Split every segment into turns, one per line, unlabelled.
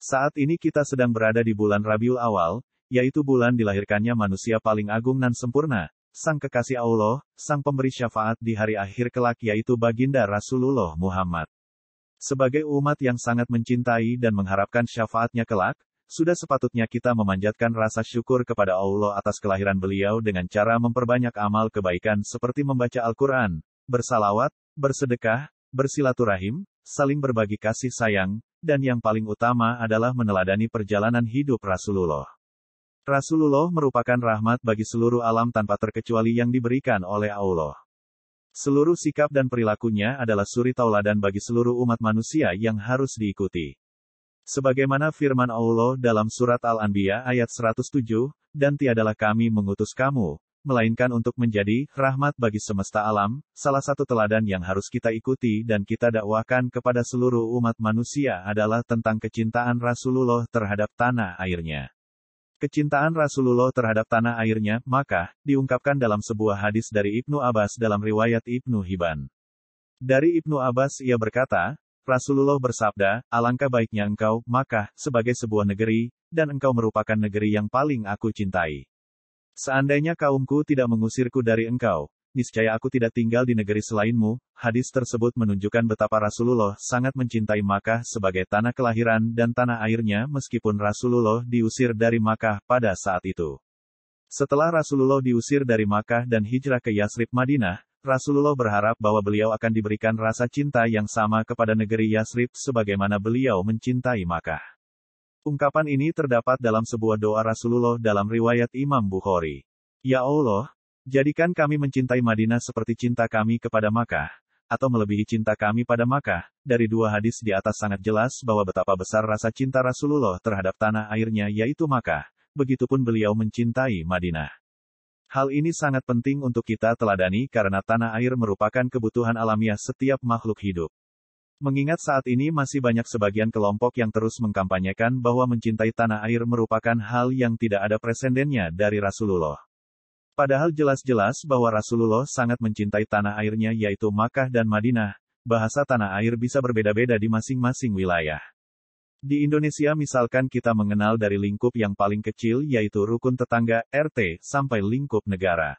Saat ini kita sedang berada di bulan Rabiul Awal, yaitu bulan dilahirkannya manusia paling agung dan sempurna, Sang Kekasih Allah, Sang Pemberi Syafaat di hari akhir kelak yaitu Baginda Rasulullah Muhammad. Sebagai umat yang sangat mencintai dan mengharapkan syafaatnya kelak, sudah sepatutnya kita memanjatkan rasa syukur kepada Allah atas kelahiran beliau dengan cara memperbanyak amal kebaikan seperti membaca Al-Quran, bersalawat, bersedekah, bersilaturahim, saling berbagi kasih sayang, dan yang paling utama adalah meneladani perjalanan hidup Rasulullah. Rasulullah merupakan rahmat bagi seluruh alam tanpa terkecuali yang diberikan oleh Allah. Seluruh sikap dan perilakunya adalah suri tauladan bagi seluruh umat manusia yang harus diikuti. Sebagaimana firman Allah dalam surat Al-Anbiya ayat 107, dan tiadalah kami mengutus kamu, melainkan untuk menjadi rahmat bagi semesta alam. Salah satu teladan yang harus kita ikuti dan kita dakwahkan kepada seluruh umat manusia adalah tentang kecintaan Rasulullah terhadap tanah airnya. Kecintaan Rasulullah terhadap tanah airnya, maka, diungkapkan dalam sebuah hadis dari Ibnu Abbas dalam riwayat Ibnu Hibban. Dari Ibnu Abbas ia berkata, Rasulullah bersabda, alangkah baiknya engkau, Makkah, sebagai sebuah negeri, dan engkau merupakan negeri yang paling aku cintai. Seandainya kaumku tidak mengusirku dari engkau, niscaya aku tidak tinggal di negeri selainmu. Hadis tersebut menunjukkan betapa Rasulullah sangat mencintai Makkah sebagai tanah kelahiran dan tanah airnya meskipun Rasulullah diusir dari Makkah pada saat itu. Setelah Rasulullah diusir dari Makkah dan hijrah ke Yasrib Madinah, Rasulullah berharap bahwa beliau akan diberikan rasa cinta yang sama kepada negeri Yasrib sebagaimana beliau mencintai Makkah. Ungkapan ini terdapat dalam sebuah doa Rasulullah dalam riwayat Imam Bukhari. Ya Allah, jadikan kami mencintai Madinah seperti cinta kami kepada Makkah, atau melebihi cinta kami pada Makkah. Dari dua hadis di atas sangat jelas bahwa betapa besar rasa cinta Rasulullah terhadap tanah airnya yaitu Makkah, begitupun beliau mencintai Madinah. Hal ini sangat penting untuk kita teladani karena tanah air merupakan kebutuhan alamiah setiap makhluk hidup. Mengingat saat ini masih banyak sebagian kelompok yang terus mengkampanyekan bahwa mencintai tanah air merupakan hal yang tidak ada presedennya dari Rasulullah. Padahal jelas-jelas bahwa Rasulullah sangat mencintai tanah airnya yaitu Makkah dan Madinah. Bahasa tanah air bisa berbeda-beda di masing-masing wilayah. Di Indonesia misalkan kita mengenal dari lingkup yang paling kecil yaitu rukun tetangga, RT, sampai lingkup negara.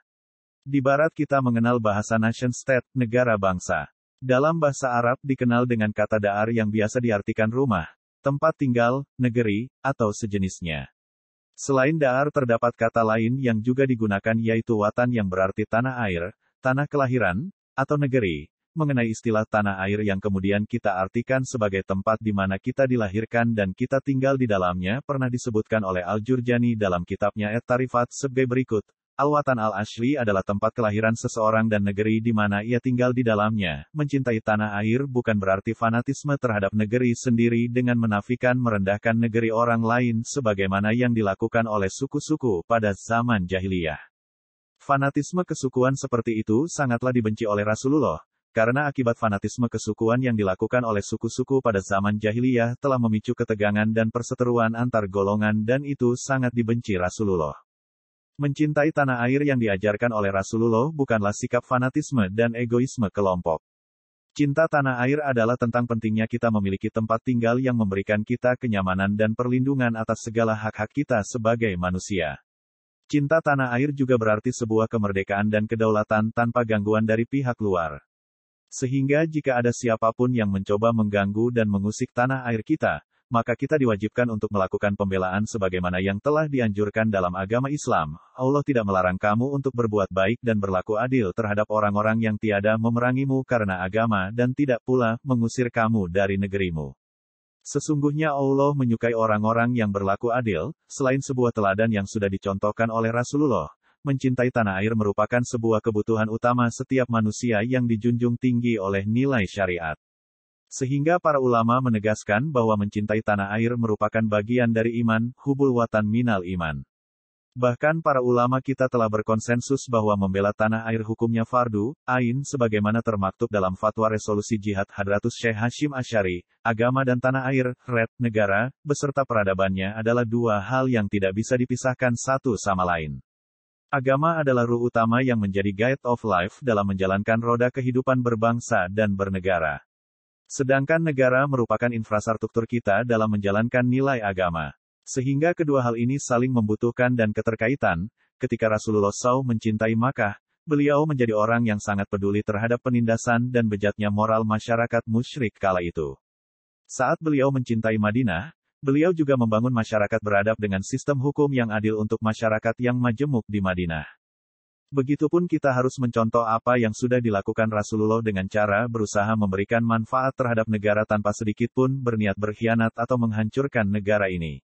Di Barat kita mengenal bahasa nation state, negara bangsa. Dalam bahasa Arab dikenal dengan kata da'ar yang biasa diartikan rumah, tempat tinggal, negeri, atau sejenisnya. Selain da'ar terdapat kata lain yang juga digunakan yaitu watan yang berarti tanah air, tanah kelahiran, atau negeri, mengenai istilah tanah air yang kemudian kita artikan sebagai tempat di mana kita dilahirkan dan kita tinggal di dalamnya pernah disebutkan oleh Al-Jurjani dalam kitabnya At-Tarifat sebagai berikut. Al-Watan al-Ashri adalah tempat kelahiran seseorang dan negeri di mana ia tinggal di dalamnya. Mencintai tanah air bukan berarti fanatisme terhadap negeri sendiri dengan menafikan merendahkan negeri orang lain sebagaimana yang dilakukan oleh suku-suku pada zaman jahiliyah. Fanatisme kesukuan seperti itu sangatlah dibenci oleh Rasulullah, karena akibat fanatisme kesukuan yang dilakukan oleh suku-suku pada zaman jahiliyah telah memicu ketegangan dan perseteruan antar golongan dan itu sangat dibenci Rasulullah. Mencintai tanah air yang diajarkan oleh Rasulullah bukanlah sikap fanatisme dan egoisme kelompok. Cinta tanah air adalah tentang pentingnya kita memiliki tempat tinggal yang memberikan kita kenyamanan dan perlindungan atas segala hak-hak kita sebagai manusia. Cinta tanah air juga berarti sebuah kemerdekaan dan kedaulatan tanpa gangguan dari pihak luar. Sehingga jika ada siapapun yang mencoba mengganggu dan mengusik tanah air kita, maka kita diwajibkan untuk melakukan pembelaan sebagaimana yang telah dianjurkan dalam agama Islam. Allah tidak melarang kamu untuk berbuat baik dan berlaku adil terhadap orang-orang yang tiada memerangimu karena agama dan tidak pula mengusir kamu dari negerimu. Sesungguhnya Allah menyukai orang-orang yang berlaku adil. Selain sebuah teladan yang sudah dicontohkan oleh Rasulullah, mencintai tanah air merupakan sebuah kebutuhan utama setiap manusia yang dijunjung tinggi oleh nilai syariat. Sehingga para ulama menegaskan bahwa mencintai tanah air merupakan bagian dari iman, hubul watan minal iman. Bahkan para ulama kita telah berkonsensus bahwa membela tanah air hukumnya fardu ain sebagaimana termaktub dalam fatwa resolusi jihad Hadratus Syekh Hashim Asy'ari. Agama dan tanah air, red, negara, beserta peradabannya adalah dua hal yang tidak bisa dipisahkan satu sama lain. Agama adalah ruh utama yang menjadi guide of life dalam menjalankan roda kehidupan berbangsa dan bernegara. Sedangkan negara merupakan infrastruktur kita dalam menjalankan nilai agama. Sehingga kedua hal ini saling membutuhkan dan keterkaitan. Ketika Rasulullah SAW mencintai Makkah, beliau menjadi orang yang sangat peduli terhadap penindasan dan bejatnya moral masyarakat musyrik kala itu. Saat beliau mencintai Madinah, beliau juga membangun masyarakat beradab dengan sistem hukum yang adil untuk masyarakat yang majemuk di Madinah. Begitupun kita harus mencontoh apa yang sudah dilakukan Rasulullah dengan cara berusaha memberikan manfaat terhadap negara tanpa sedikitpun berniat berkhianat atau menghancurkan negara ini.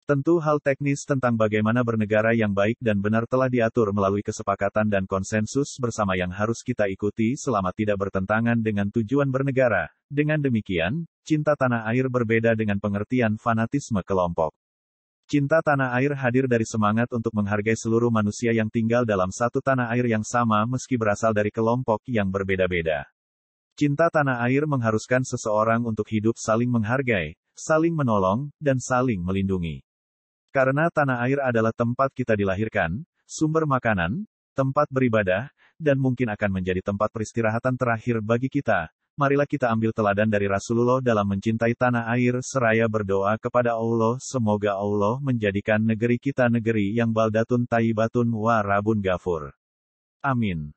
Tentu hal teknis tentang bagaimana bernegara yang baik dan benar telah diatur melalui kesepakatan dan konsensus bersama yang harus kita ikuti selama tidak bertentangan dengan tujuan bernegara. Dengan demikian, cinta tanah air berbeda dengan pengertian fanatisme kelompok. Cinta tanah air hadir dari semangat untuk menghargai seluruh manusia yang tinggal dalam satu tanah air yang sama meski berasal dari kelompok yang berbeda-beda. Cinta tanah air mengharuskan seseorang untuk hidup saling menghargai, saling menolong, dan saling melindungi. Karena tanah air adalah tempat kita dilahirkan, sumber makanan, tempat beribadah, dan mungkin akan menjadi tempat peristirahatan terakhir bagi kita. Marilah kita ambil teladan dari Rasulullah dalam mencintai tanah air seraya berdoa kepada Allah semoga Allah menjadikan negeri kita negeri yang baldatun tayyibatun wa rabun ghafur. Amin.